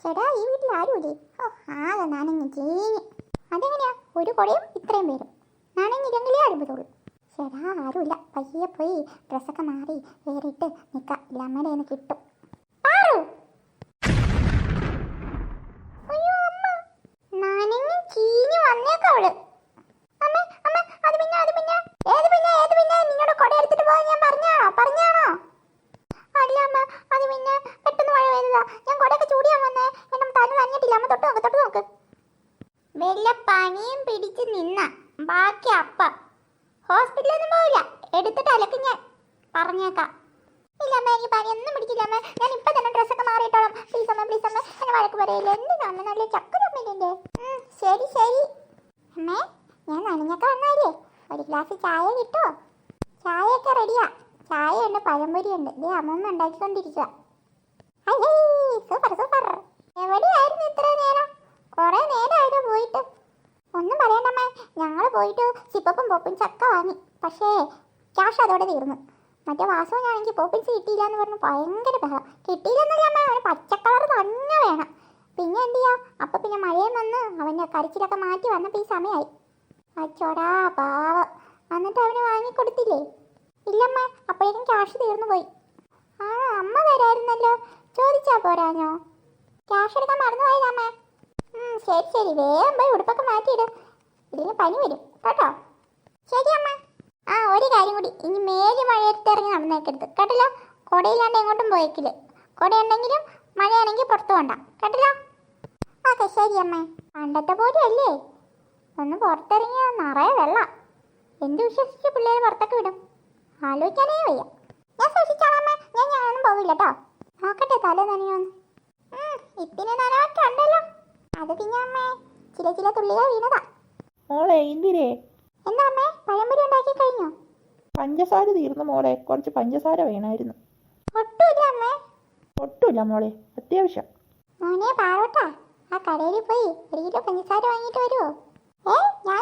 ചേട്ടാ ഈ വീട്ടിൽ ആരുമില്ലേ? ഓ ആകെ നനഞ്ഞ് ചീഞ്ഞ്. അതെങ്ങനെയാ ഒരു കുടയും ഇത്രയും പേരും നനഞ്ഞില്ലെങ്കിലേ അഴുമ്പതുള്ളൂ. ചേട്ടാ ആരുമില്ല, പയ്യെ പോയി ഡ്രസ്സൊക്കെ മാറി വേറിട്ട് നിൽക്കാം, ഇല്ല അമ്മയുടെ കയ്യിൽ നിന്ന് കിട്ടും. അയ്യോ അമ്മ, നനഞ്ഞ് ചീഞ്ഞ് വന്നേക്കവള്. നിങ്ങളുടെ കുട എടുത്തിട്ട് പോകാൻ ഞാൻ പറഞ്ഞാണോ? അല്ല അമ്മ, അത് പിന്നെ പെട്ടെന്ന് മഴ പെയ്തതാ. ഞാൻ കുടയൊക്കെ ചൂടിയാൻ വന്നേ, എന്നെ തല നനഞ്ഞിട്ടില്ല. അമ്മ തൊട്ട് നോക്ക്. വല്ല പനിയും പിടിച്ച് നിന്ന ബാക്കി അപ്പ ഹോസ്പിറ്റലൊന്നും പോവില്ല, എടുത്തിട്ട് അലക്ക് ഞാൻ പറഞ്ഞേക്കാം. ഇല്ല അമ്മ, എനിക്ക് പനിയൊന്നും പിടിച്ചില്ല അമ്മ. ഞാൻ ഇപ്പൊ തന്നെ ഡ്രസ്സൊക്കെ മാറിയിട്ടോളാം. പ്ലീസ് അമ്മ എന്നെ വഴക്ക് പറയില്ല. എന്തിനാ അമ്മ നല്ല ചക്കരമ്മയില്ലേ? ശരി അമ്മേ, ഞാൻ നനഞ്ഞൊക്കെ വന്നാലേ ഒരു ഗ്ലാസ് ചായ കിട്ടുമോ? ചായയൊക്കെ റെഡിയാ. ചായയുണ്ട്, പഴംപൊരിയുണ്ട്. ഇതേ അമ്മമ്മ ഉണ്ടാക്കിക്കൊണ്ടിരിക്കുക. സൂപ്പർ. എവിടെയായിരുന്നു ഇത്ര നേരം? കുറെ നേരമായിട്ട് പോയിട്ട്. ഒന്നും പറയണ്ടമ്മേ, ഞങ്ങൾ പോയിട്ട് ചിപ്പപ്പും പോപ്പും ചക്ക വാങ്ങി. പക്ഷേ ക്യാഷ് അതോടെ തീർന്നു. മറ്റേ വാസുവിനാണെങ്കിൽ പോപ്പിൻസ് കിട്ടിയില്ല എന്ന് പറഞ്ഞു ഭയങ്കര ബഹളം. കിട്ടിയില്ലെന്നല്ല അമ്മ, അവന് പച്ചക്കളർ തന്നെ വേണം. പിന്നെ എന്ത് ചെയ്യാം? അപ്പം പിന്നെ മഴയും വന്ന് അവൻ്റെ കരച്ചിലൊക്കെ മാറ്റി വന്നപ്പോൾ ഈ സമയമായി. അച്ചോടാ പാവം. എന്നിട്ട് അവന് വാങ്ങിക്കൊടുത്തില്ലേ? ഇല്ലമ്മ, അപ്പോഴേക്കും ക്യാഷ് തീർന്നു പോയി. ആ അമ്മ വരായിരുന്നല്ലോ, ചോദിച്ചാ പോരാഞ്ഞോ? ക്യാഷ് എടുക്കാൻ മറന്നു പോയതാമ്മേ. ശരി, വേഗം പോയി ഉടുപ്പൊക്കെ മാറ്റിയിട്, ഇതിന് പനി വരും കേട്ടോ. ശരി അമ്മ. ആ ഒരു കാര്യം കൂടി, ഇനി മേല് മഴയത്തിറങ്ങി നടന്നേക്കരുത് കേട്ടല്ലോ. കുടയില്ലാണ്ട് എങ്ങോട്ടും പോയേക്കില്ല. കുടയുണ്ടെങ്കിലും മഴയാണെങ്കിൽ പുറത്തു പോണ്ട കേട്ടല്ലോ. ഓക്കെ ശരി അമ്മ. പണ്ടത്തെ പോലെ അല്ലേ, ഒന്ന് പുറത്തിറങ്ങിയ നിറയെ വെള്ളം. എന്ത് വിശ്വസിച്ച് പിള്ളേർ പുറത്തൊക്കെ വിടും? ആലോചിക്കാനേ വയ്യ. ഞാൻ സൂക്ഷിച്ചോളാം അമ്മ, ഞാനൊന്നും പോവില്ല കേട്ടോ. നോക്കട്ടെ തല നനയോന്ന്. ഇത്തിന് നനവൊക്കെ ഉണ്ടല്ലോ. അത് പിന്നെ അമ്മേ ചില തുള്ളികൾ വീണതാ. മോളെ ഇന്ദിരേ, എന്താ അമ്മേ, പഴംപൊരി ഉണ്ടാക്കി കഴിഞ്ഞോ? പഞ്ചസാര തീർന്നു മോളെ, കുറച്ച് പഞ്ചസാര വേണമായിരുന്നു. ഒട്ടുമില്ല അമ്മേ. ഒട്ടുമില്ല മോളെ, അത്യാവശ്യം. മോനെ പാറോട്ടാ, ആ കടയിൽ പോയി 1 കിലോ പഞ്ചസാര വാങ്ങിയിട്ട് വരുമോ? ഞാൻ